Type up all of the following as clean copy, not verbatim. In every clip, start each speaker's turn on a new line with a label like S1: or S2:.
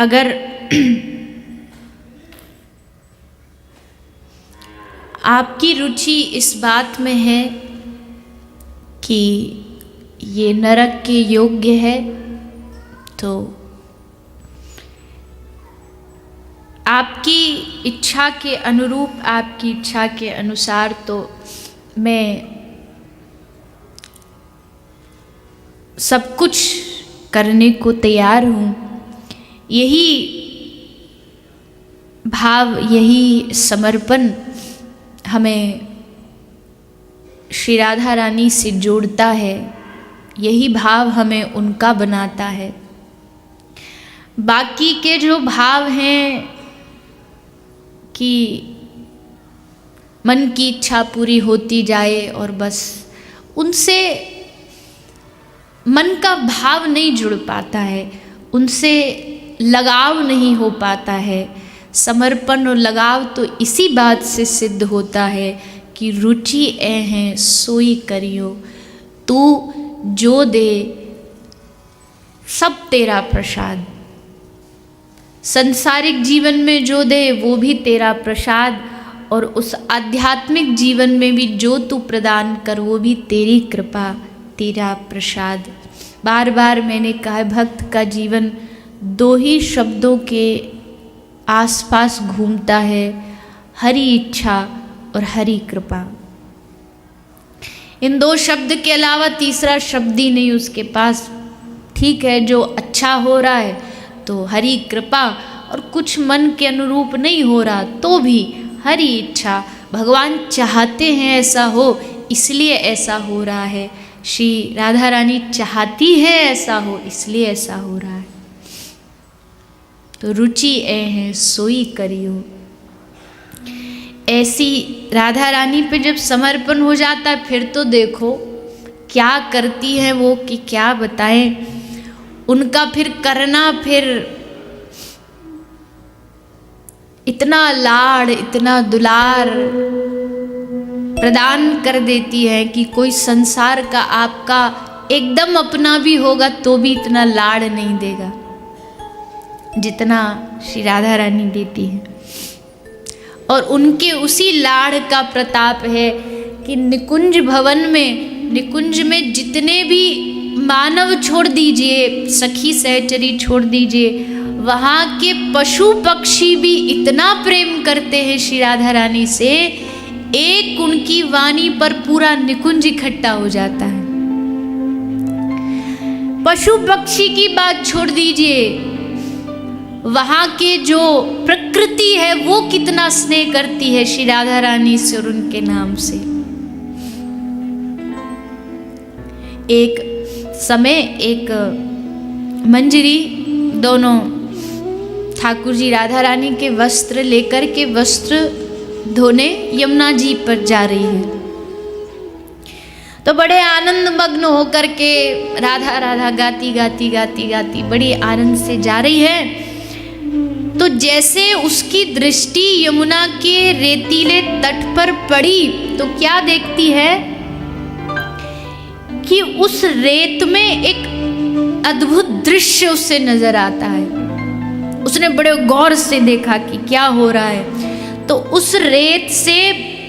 S1: अगर आपकी रुचि इस बात में है कि ये नरक के योग्य है, तो आपकी इच्छा के अनुरूप, आपकी इच्छा के अनुसार तो मैं सब कुछ करने को तैयार हूँ। यही भाव, यही समर्पण हमें श्री राधा रानी से जोड़ता है, यही भाव हमें उनका बनाता है। बाकी के जो भाव हैं कि मन की इच्छा पूरी होती जाए और बस, उनसे मन का भाव नहीं जुड़ पाता है, उनसे लगाव नहीं हो पाता है। समर्पण और लगाव तो इसी बात से सिद्ध होता है कि रुचि ऐ हैं सोई करियो, तू जो दे सब तेरा प्रसाद। सांसारिक जीवन में जो दे वो भी तेरा प्रसाद, और उस आध्यात्मिक जीवन में भी जो तू प्रदान कर वो भी तेरी कृपा, तेरा प्रसाद। बार बार मैंने कहा, भक्त का जीवन दो ही शब्दों के आसपास घूमता है, हरि इच्छा और हरि कृपा। इन दो शब्द के अलावा तीसरा शब्द ही नहीं उसके पास। ठीक है, जो अच्छा हो रहा है तो हरि कृपा, और कुछ मन के अनुरूप नहीं हो रहा तो भी हरि इच्छा। भगवान चाहते हैं ऐसा हो, इसलिए ऐसा हो रहा है। श्री राधा रानी चाहती है ऐसा हो, इसलिए ऐसा हो रहा है। तो रुचि ऐ है सोई करियो। ऐसी राधा रानी पे जब समर्पण हो जाता है, फिर तो देखो क्या करती हैं वो, कि क्या बताएं। उनका फिर करना, फिर इतना लाड़, इतना दुलार प्रदान कर देती है कि कोई संसार का आपका एकदम अपना भी होगा तो भी इतना लाड़ नहीं देगा जितना श्री राधा रानी देती है। और उनके उसी लाड़ का प्रताप है कि निकुंज भवन में, निकुंज में जितने भी मानव छोड़ दीजिए, सखी सहचरी छोड़ दीजिए, वहाँ के पशु पक्षी भी इतना प्रेम करते हैं श्री राधा रानी से, एक उनकी वाणी पर पूरा निकुंज इकट्ठा हो जाता है। पशु पक्षी की बात छोड़ दीजिए, वहाँ के जो प्रकृति है वो कितना स्नेह करती है श्री राधा रानी से और उनके नाम से। एक समय एक मंजरी दोनों ठाकुर जी राधा रानी के वस्त्र लेकर के वस्त्र धोने यमुना जी पर जा रही है। तो बड़े आनंद मग्न होकर के राधा राधा गाती गाती गाती गाती बड़ी आनंद से जा रही है। तो जैसे उसकी दृष्टि यमुना के रेतीले तट पर पड़ी तो क्या देखती है कि उस रेत में एक अद्भुत दृश्य उसे नजर आता है। उसने बड़े गौर से देखा कि क्या हो रहा है। तो उस रेत से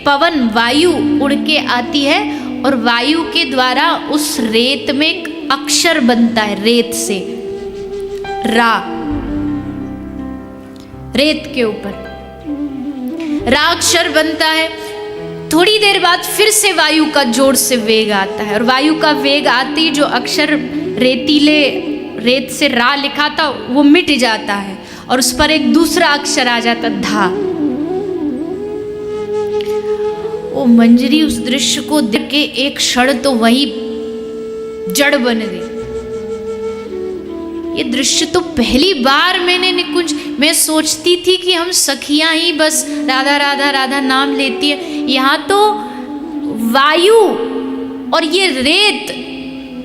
S1: पवन, वायु उड़ के आती है और वायु के द्वारा उस रेत में एक अक्षर बनता है। रेत से रा, रेत के ऊपर रा अक्षर बनता है। थोड़ी देर बाद फिर से वायु का जोर से वेग आता है और वायु का वेग आते ही जो अक्षर रेतीले रेत से रा लिखा था वो मिट जाता है और उस पर एक दूसरा अक्षर आ जाता, धा। वो मंजरी उस दृश्य को देख के एक क्षण तो वही जड़ बन गई। ये दृश्य तो पहली बार मैंने निकुंज में सोचती थी कि हम सखियां ही बस राधा राधा राधा नाम लेती है। यहाँ तो वायु और ये रेत,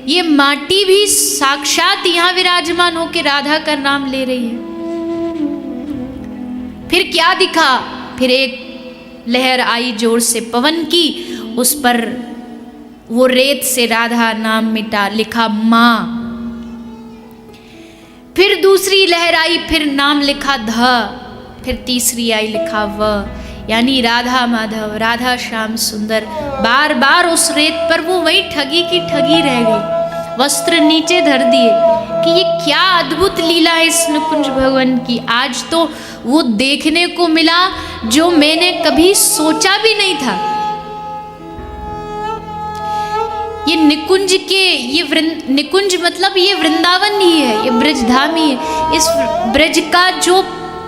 S1: ये माटी भी साक्षात यहाँ विराजमान होकर राधा का नाम ले रही है। फिर क्या दिखा, फिर एक लहर आई जोर से पवन की, उस पर वो रेत से राधा नाम मिटा, लिखा माँ। फिर दूसरी लहर आई, फिर नाम लिखा ध, फिर तीसरी आई लिखा व, यानी राधा माधव, राधा श्याम सुंदर। बार बार उस रेत पर वो वही ठगी की ठगी रह गई, वस्त्र नीचे धर दिए कि ये क्या अद्भुत लीला है इस निकुंज भवन की। आज तो वो देखने को मिला जो मैंने कभी सोचा भी नहीं था। ये निकुंज के, ये निकुंज मतलब ये वृंदावन ही है, ये ब्रजधाम ही है। इस ब्रज का जो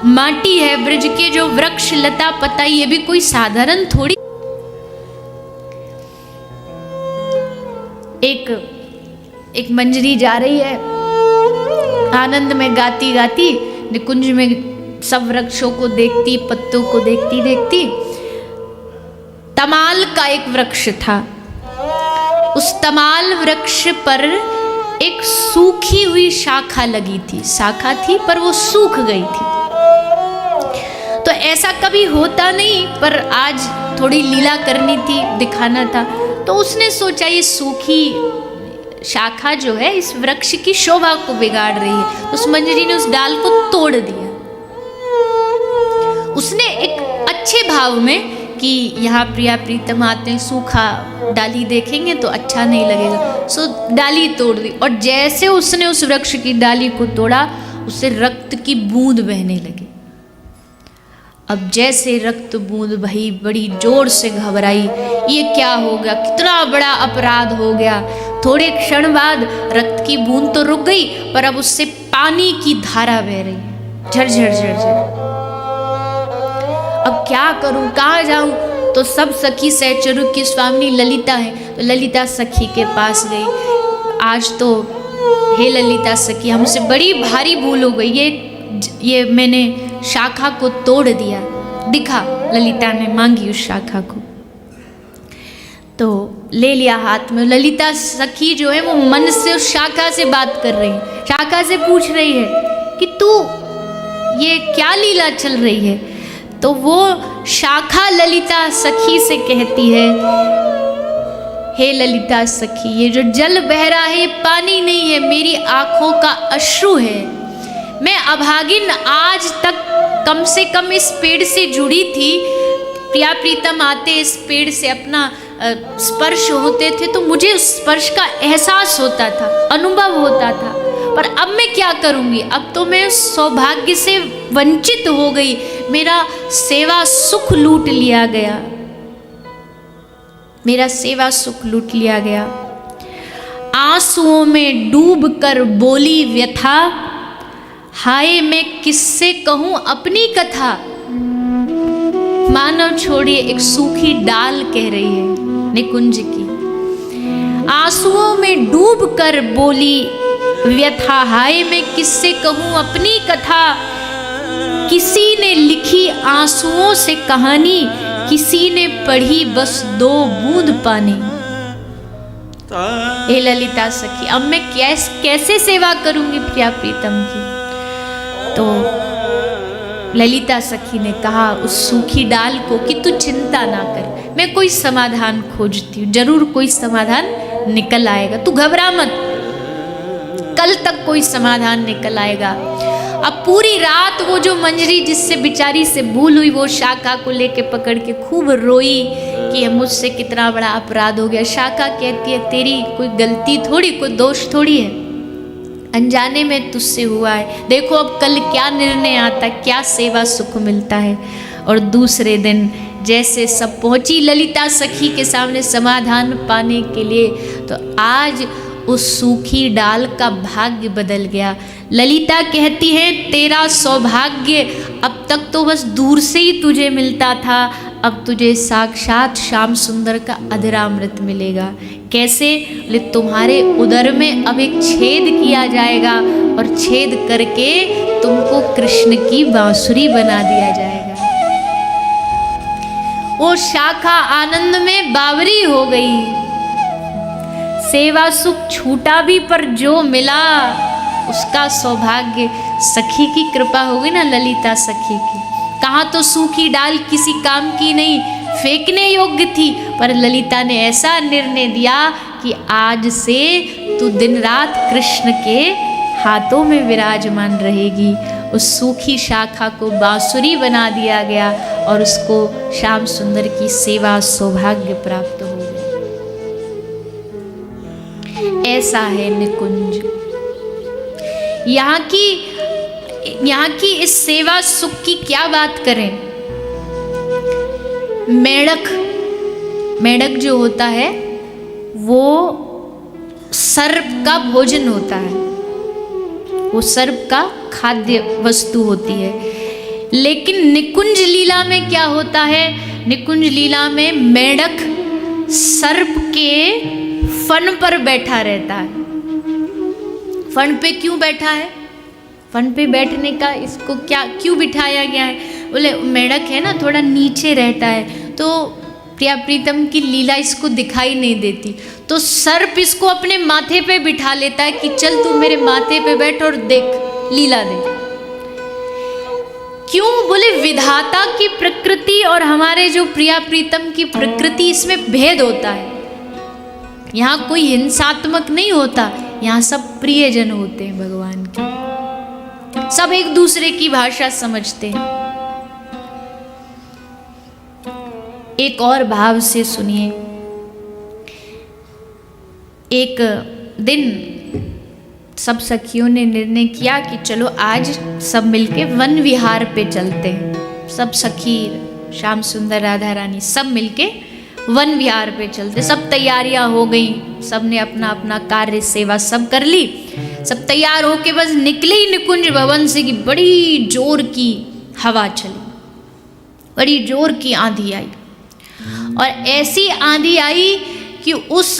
S1: माटी है, ब्रज के जो वृक्ष लता पता, ये भी कोई साधारण थोड़ी। एक मंजरी जा रही है आनंद में गाती गाती, निकुंज में सब वृक्षों को देखती, पत्तों को देखती देखती। तमाल का एक वृक्ष था, उस तमाल वृक्ष पर एक सूखी हुई शाखा लगी थी। शाखा थी पर वो सूख गई थी। तो ऐसा कभी होता नहीं, पर आज थोड़ी लीला करनी थी, दिखाना था। तो उसने सोचा ये सूखी शाखा जो है इस वृक्ष की शोभा को बिगाड़ रही है। तो उस मंजरी ने उस डाल को तोड़ दिया। उसने एक अच्छे भाव में कि यहाँ प्रिया प्रीतम आते हैं, सूखा डाली देखेंगे तो अच्छा नहीं लगेगा, सो डाली तोड़ दी। और जैसे उसने उस वृक्ष की डाली को तोड़ा, उससे रक्त की बूंद बहने लगी। अब जैसे रक्त बूंद बही, बड़ी जोर से घबराई, ये क्या हो गया, कितना बड़ा अपराध हो गया। थोड़े क्षण बाद रक्त की बूंद तो रुक गई, पर अब उससे पानी की धारा बह रही, झरझर झरझर। अब क्या करूं, कहाँ जाऊं? तो सब सखी सहचरू की स्वामी ललिता है, तो ललिता सखी के पास गई। आज तो हे ललिता सखी, हमसे बड़ी भारी भूल हो गई, ये मैंने शाखा को तोड़ दिया। दिखा, ललिता ने मांगी उस शाखा को, तो ले लिया हाथ में। ललिता सखी जो है वो मन से उस शाखा से बात कर रही है, शाखा से पूछ रही है कि तू ये क्या लीला चल रही है। तो वो शाखा ललिता सखी से कहती है, हे ललिता सखी, ये जो जल बह रहा है ये पानी नहीं है, मेरी आंखों का अश्रु है। मैं अभागिन आज तक कम से कम इस पेड़ से जुड़ी थी। प्रिया प्रीतम आते इस पेड़ से अपना स्पर्श होते थे, तो मुझे उस स्पर्श का एहसास होता था, अनुभव होता था। पर अब मैं क्या करूंगी, अब तो मैं सौभाग्य से वंचित हो गई, मेरा सेवा सुख लूट लिया गया, मेरा सेवा सुख लूट लिया गया। आंसुओं में डूब कर बोली व्यथा, हाय मैं किससे कहूं अपनी कथा। मानव छोड़िए, एक सूखी डाल कह रही है निकुंज की। आंसुओं में डूब कर बोली व्यथा, हाय मैं किससे कहूं अपनी कथा। किसी ने लिखी आंसुओं से कहानी, किसी ने पढ़ी बस 2 बूंद पानी। हे ललिता सखी, अब मैं कैसे सेवा करूंगी प्रिया प्रीतम की। तो ललिता सखी ने कहा उस सूखी डाल को कि तू चिंता ना कर, मैं कोई समाधान खोजती हूँ, जरूर कोई समाधान निकल आएगा, तू घबरा मत, कल तक कोई समाधान निकल आएगा। अब पूरी रात वो जो मंजरी जिससे बेचारी से भूल हुई, वो शाखा को लेके पकड़ के खूब रोई कि मुझसे कितना बड़ा अपराध हो गया। शाखा कहती है तेरी कोई गलती थोड़ी, कोई दोष थोड़ी है, अनजाने में तुझसे हुआ है। देखो अब कल क्या निर्णय आता, क्या सेवा सुख मिलता है। और दूसरे दिन जैसे सब पहुंची ललिता सखी के सामने समाधान पाने के लिए, तो आज उस सूखी डाल का भाग्य बदल गया। ललिता कहती है तेरा सौभाग्य अब तक तो बस दूर से ही तुझे मिलता था, अब तुझे साक्षात श्याम सुंदर का अधरामृत मिलेगा। कैसे? तुम्हारे उदर में अब एक छेद किया जाएगा और छेद करके तुमको कृष्ण की बांसुरी बना दिया जाएगा। वो शाखा आनंद में बावरी हो गई, सेवा सुख छूटा भी पर जो मिला उसका सौभाग्य सखी की कृपा होगी ना, ललिता सखी की। कहाँ तो सूखी डाल किसी काम की नहीं, फेंकने योग्य थी, पर ललिता ने ऐसा निर्णय दिया कि आज से तू दिन रात कृष्ण के हाथों में विराजमान रहेगी। उस सूखी शाखा को बांसुरी बना दिया गया और उसको श्याम सुंदर की सेवा सौभाग्य प्राप्त हो गया। ऐसा है निकुंज। यहाँ की इस सेवा सुख की क्या बात करें। मेढक जो होता है वो सर्प का भोजन होता है, वो सर्प का खाद्य वस्तु होती है। लेकिन निकुंज लीला में क्या होता है, निकुंज लीला में मेढक सर्प के फन पर बैठा रहता है। फन पे क्यों बैठा है, फन पे बैठने का इसको क्या क्यों बिठाया गया है, बोले मेढक है ना थोड़ा नीचे रहता है तो प्रिया प्रीतम की लीला इसको दिखाई नहीं देती, तो सर्प इसको अपने माथे पे बिठा लेता है कि चल तू मेरे माथे पे बैठ और देख लीला देख। क्यों, बोले विधाता की प्रकृति और हमारे जो प्रिया प्रीतम की प्रकृति इसमें भेद होता है। यहाँ कोई हिंसात्मक नहीं होता, यहाँ सब प्रियजन होते हैं भगवान के, सब एक दूसरे की भाषा समझते हैं। एक और भाव से सुनिए। एक दिन सब सखियों ने निर्णय किया कि चलो आज सब मिलके वन विहार पे चलते हैं। सब सखी, श्याम सुंदर, राधा रानी सब मिलके वन विहार पे चलते। सब तैयारियां हो गई, सब ने अपना अपना कार्य सेवा सब कर ली। सब तैयार होके बस निकले ही निकुंज भवन से कि बड़ी जोर की हवा चली, बड़ी जोर की आंधी आई। और ऐसी आंधी आई कि उस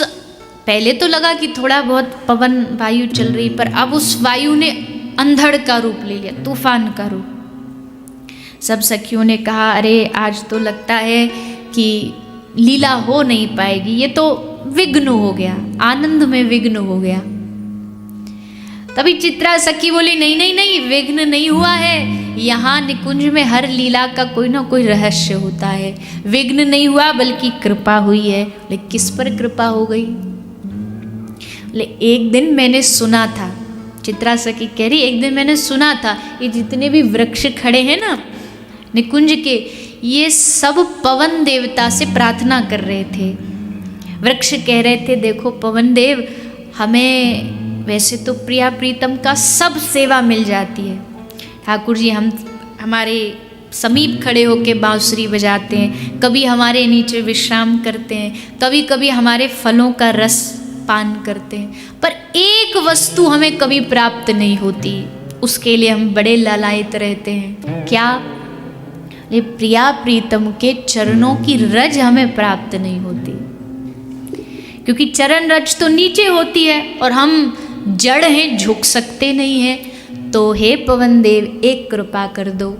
S1: पहले तो लगा कि थोड़ा बहुत पवन वायु चल रही, पर अब उस वायु ने अंधड़ का रूप ले लिया, तूफान का रूप। सब सखियों ने कहा अरे आज तो लगता है कि लीला हो नहीं पाएगी, ये तो विघ्न हो गया, आनंद में विघ्न हो गया। तभी चित्रा सखी बोली नहीं नहीं नहीं, विघ्न नहीं हुआ है, यहाँ निकुंज में हर लीला का कोई ना कोई रहस्य होता है। विघ्न नहीं हुआ बल्कि कृपा हुई है। लेकिन किस पर कृपा हो गई, एक दिन मैंने सुना था, चित्रा सखी कह रही एक दिन मैंने सुना था ये जितने भी वृक्ष खड़े हैं ना निकुंज के, ये सब पवन देवता से प्रार्थना कर रहे थे। वृक्ष कह रहे थे देखो पवन देव, हमें वैसे तो प्रिया प्रीतम का सब सेवा मिल जाती है, ठाकुर जी हम हमारे समीप खड़े होके बांसुरी बजाते हैं, कभी हमारे नीचे विश्राम करते हैं, कभी कभी हमारे फलों का रस पान करते हैं, पर एक वस्तु हमें कभी प्राप्त नहीं होती, उसके लिए हम बड़े लालायित रहते हैं। क्या, ये प्रिया प्रीतम के चरणों की रज हमें प्राप्त नहीं होती, क्योंकि चरण रज तो नीचे होती है और हम जड़ हैं, झुक सकते नहीं हैं। तो हे पवन देव एक कृपा कर दो।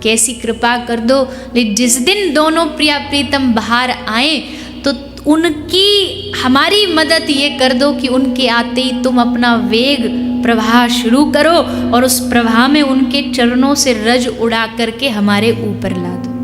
S1: कैसी कृपा कर दो, जिस दिन दोनों प्रिया प्रीतम बाहर आए तो उनकी हमारी मदद ये कर दो कि उनके आते ही तुम अपना वेग प्रवाह शुरू करो और उस प्रवाह में उनके चरणों से रज उड़ा करके हमारे ऊपर ला दो,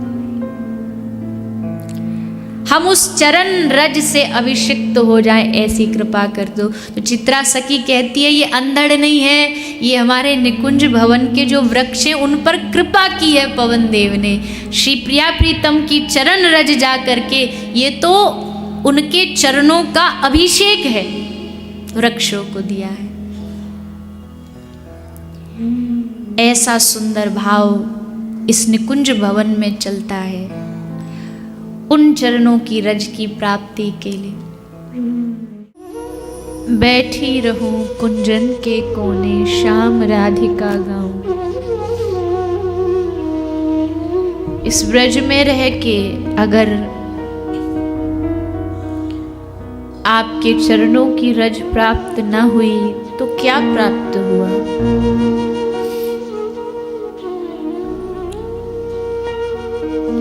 S1: हम उस चरण रज से अभिषिक्त हो जाएं, ऐसी कृपा कर दो। तो चित्रा सखी कहती है ये अंधड़ नहीं है, ये हमारे निकुंज भवन के जो वृक्ष हैं उन पर कृपा की है पवन देव ने। श्री प्रिया प्रीतम की चरण रज जा करके, ये तो उनके चरणों का अभिषेक है, वृक्षों को दिया है। ऐसा सुंदर भाव इस निकुंज भवन में चलता है उन चरणों की रज की प्राप्ति के लिए। बैठी रहूं कुंजन के कोने, श्याम राधिका गाऊं। इस ब्रज में रह के अगर आपके चरणों की रज प्राप्त न हुई तो क्या प्राप्त हुआ।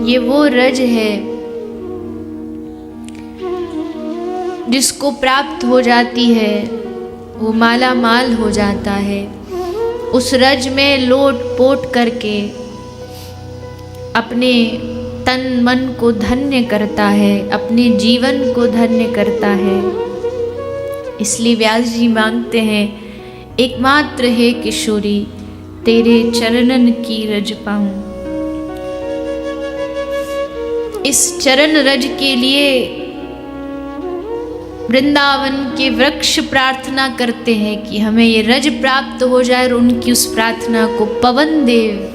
S1: ये वो रज है जिसको प्राप्त हो जाती है वो माला माल हो जाता है। उस रज में लोट पोट करके अपने तन मन को धन्य करता है, अपने जीवन को धन्य करता है। इसलिए व्यास जी मांगते हैं एकमात्र है किशोरी, तेरे चरणन की रज पाऊं। इस चरण रज के लिए वृंदावन के वृक्ष प्रार्थना करते हैं कि हमें ये रज प्राप्त हो जाए, और उनकी उस प्रार्थना को पवन देव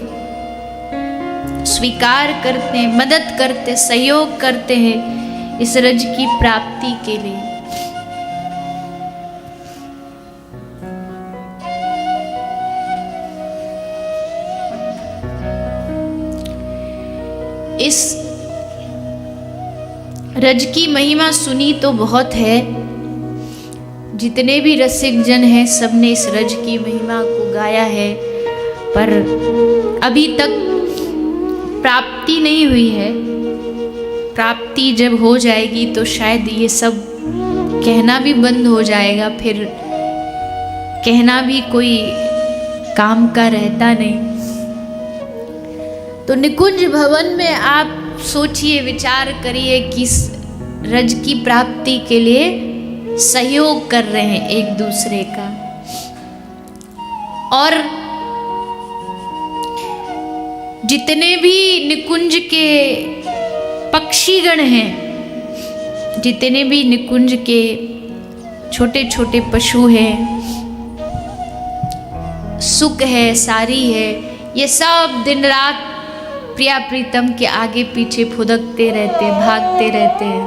S1: स्वीकार करते हैं, मदद करते, सहयोग करते हैं इस रज की प्राप्ति के लिए। इस रज की महिमा सुनी तो बहुत है, जितने भी रसिक जन हैं सबने इस रज की महिमा को गाया है, पर अभी तक प्राप्ति नहीं हुई है। प्राप्ति जब हो जाएगी तो शायद ये सब कहना भी बंद हो जाएगा, फिर कहना भी कोई काम का रहता नहीं। तो निकुंज भवन में आप सोचिए, विचार करिए कि रज की प्राप्ति के लिए सहयोग कर रहे हैं एक दूसरे का। और जितने भी निकुंज के पक्षीगण हैं, जितने भी निकुंज के छोटे छोटे पशु हैं, सुख है, सारी है, ये सब दिन रात प्रिया प्रीतम के आगे पीछे फुदकते रहते हैं, भागते रहते हैं।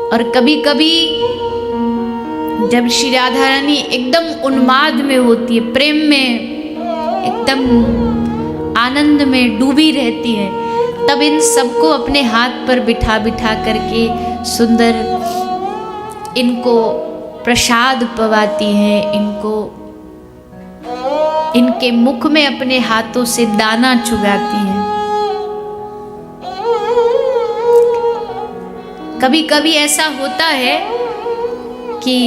S1: और कभी कभी जब श्री राधा रानी एकदम उन्माद में होती है, प्रेम में एकदम आनंद में डूबी रहती है, तब इन सबको अपने हाथ पर बिठा बिठा करके सुंदर इनको प्रसाद पवाती हैं, इनके मुख में अपने हाथों से दाना चुगाती हैं। कभी कभी ऐसा होता है कि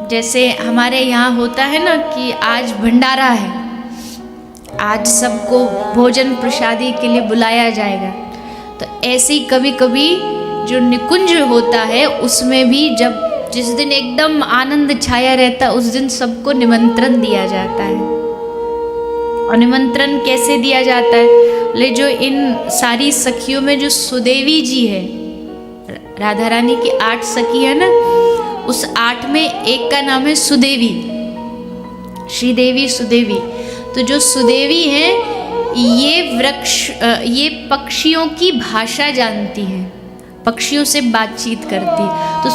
S1: जैसे हमारे यहाँ होता है ना कि आज भंडारा है, आज सबको भोजन प्रसादी के लिए बुलाया जाएगा, तो ऐसे ही कभी कभी जो निकुंज होता है उसमें भी जब जिस दिन एकदम आनंद छाया रहता है, उस दिन सबको निमंत्रण दिया जाता है। और निमंत्रण कैसे दिया जाता है? ले जो इन सारी सखियों में जो सुदेवी जी है, राधा रानी की 8 सखी है ना, उस 8 में एक का नाम है सुदेवी, श्रीदेवी सुदेवी। तो जो सुदेवी है ये पक्षियों की भाषा जानती है, पक्षियों से बातचीत करती। तो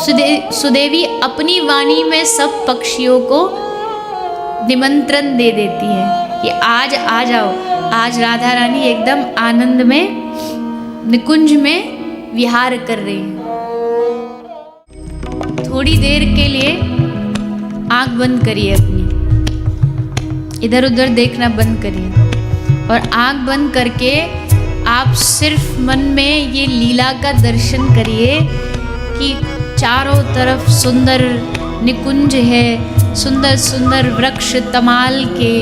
S1: सुदेवी अपनी वाणी में सब पक्षियों को निमंत्रण दे देती है कि आज आ जाओ, आज राधा रानी एकदम आनंद में निकुंज में विहार कर रही है। थोड़ी देर के लिए आंख बंद करिए, अपनी इधर उधर देखना बंद करिए, और आंख बंद करके आप सिर्फ मन में ये लीला का दर्शन करिए कि चारों तरफ सुंदर निकुंज है, सुंदर सुंदर वृक्ष, तमाल के,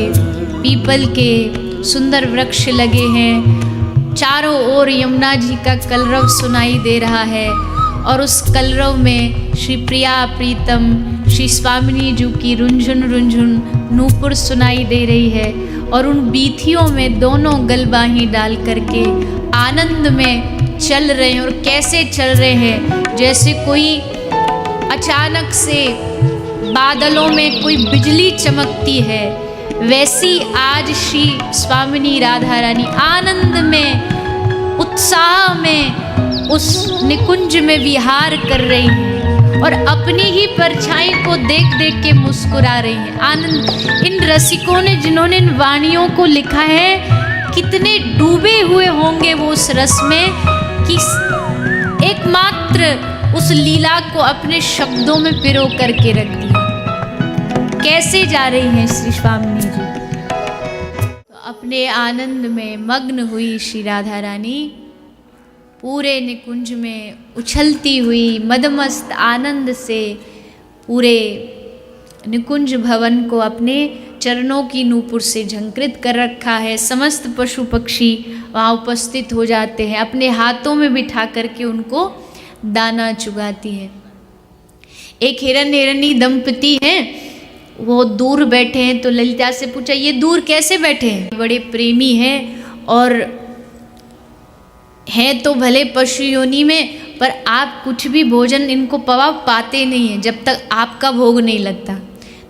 S1: पीपल के सुंदर वृक्ष लगे हैं। चारों ओर यमुना जी का कलरव सुनाई दे रहा है, और उस कलरव में श्री प्रिया प्रीतम श्री स्वामिनी जी की रुंझुन रुंझुन नूपुर सुनाई दे रही है। और उन बीथियों में दोनों गलबाही डाल करके आनंद में चल रहे हैं। और कैसे चल रहे हैं? जैसे कोई अचानक से बादलों में कोई बिजली चमकती है, वैसी आज श्री स्वामिनी राधा रानी आनंद में, उत्साह में उस निकुंज में विहार कर रही हैं, और अपनी ही परछाई को देख देख के मुस्कुरा रही हैं। आनंद, इन रसिकों ने जिन्होंने इन वाणियों को लिखा है, कितने डूबे हुए होंगे वो उस रस में कि एकमात्र उस लीला को अपने शब्दों में पिरो करके रख दिया। कैसे जा रही हैं श्री स्वामिनी जी? तो अपने आनंद में मग्न हुई श्री राधा रानी पूरे निकुंज में उछलती हुई मदमस्त आनंद से पूरे निकुंज भवन को अपने चरणों की नूपुर से झंकृत कर रखा है। समस्त पशु पक्षी वहाँ उपस्थित हो जाते हैं, अपने हाथों में बिठा करके उनको दाना चुगाती है। एक हिरण्य हिरणी दंपति हैं, वो दूर बैठे हैं, तो ललिता से पूछा ये दूर कैसे बैठे हैं? बड़े प्रेमी हैं और हैं तो भले पशु योनि में, पर आप कुछ भी भोजन इनको पाते नहीं हैं जब तक आपका भोग नहीं लगता।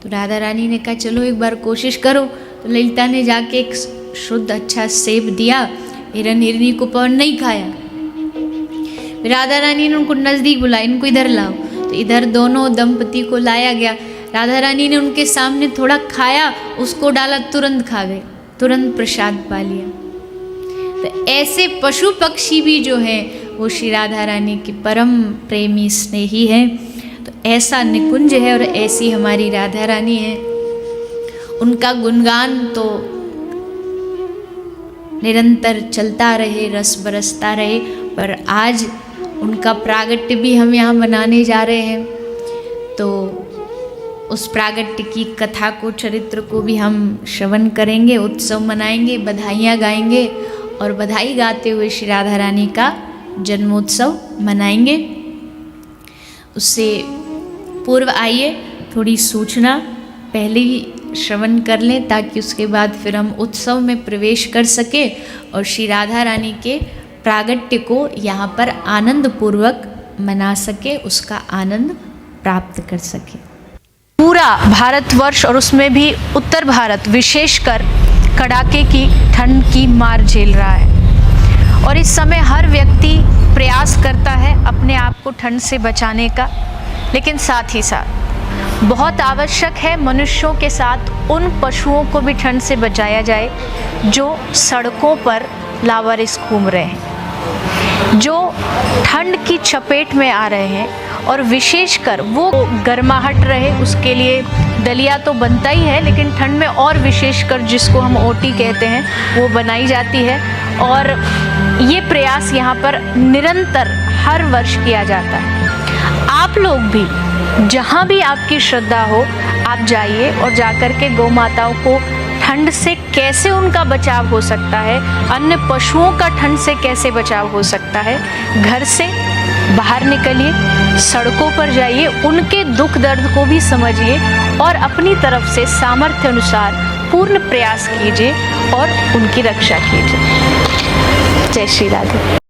S1: तो राधा रानी ने कहा चलो एक बार कोशिश करो। तो ललिता ने जाके एक शुद्ध अच्छा सेब दिया, हिरन हिरनी को पर नहीं खाया। राधा रानी ने उनको नज़दीक बुलाया, इनको इधर लाओ। तो इधर दोनों दंपति को लाया गया। राधा रानी ने उनके सामने थोड़ा खाया, उसको डाला, तुरंत खा गए, तुरंत प्रसाद पा लिया। तो ऐसे पशु पक्षी भी जो हैं वो श्री राधा रानी की परम प्रेमी स्नेही हैं। तो ऐसा निकुंज है और ऐसी हमारी राधा रानी है। उनका गुणगान तो निरंतर चलता रहे, रस बरसता रहे। पर आज उनका प्रागट्य भी हम यहाँ मनाने जा रहे हैं, तो उस प्रागट्य की कथा को, चरित्र को भी हम श्रवण करेंगे, उत्सव मनाएंगे, बधाइयाँ गाएंगे और बधाई गाते हुए श्री राधा रानी का जन्मोत्सव मनाएंगे। उससे पूर्व आइए थोड़ी सूचना पहले ही श्रवण कर लें, ताकि उसके बाद फिर हम उत्सव में प्रवेश कर सके और श्री राधा रानी के प्रागट्य को यहाँ पर आनंद पूर्वक मना सके, उसका आनंद प्राप्त कर सके। पूरा भारतवर्ष और उसमें भी उत्तर भारत विशेषकर कड़ाके की ठंड की मार झेल रहा है और इस समय हर व्यक्ति प्रयास करता है अपने आप को ठंड से बचाने का, लेकिन साथ ही साथ बहुत आवश्यक है मनुष्यों के साथ उन पशुओं को भी ठंड से बचाया जाए जो सड़कों पर लावारिस घूम रहे हैं, जो ठंड की चपेट में आ रहे हैं और विशेषकर वो गर्माहट रहे उसके लिए दलिया तो बनता ही है, लेकिन ठंड में और विशेषकर जिसको हम ओटी कहते हैं वो बनाई जाती है। और ये प्रयास यहाँ पर निरंतर हर वर्ष किया जाता है। आप लोग भी जहाँ भी आपकी श्रद्धा हो आप जाइए और जाकर के गौ माताओं को ठंड से कैसे उनका बचाव हो सकता है, अन्य पशुओं का ठंड से कैसे बचाव हो सकता है, घर से बाहर निकलिए, सड़कों पर जाइए, उनके दुख दर्द को भी समझिए और अपनी तरफ से सामर्थ्य अनुसार पूर्ण प्रयास कीजिए और उनकी रक्षा कीजिए। जय श्री राधे।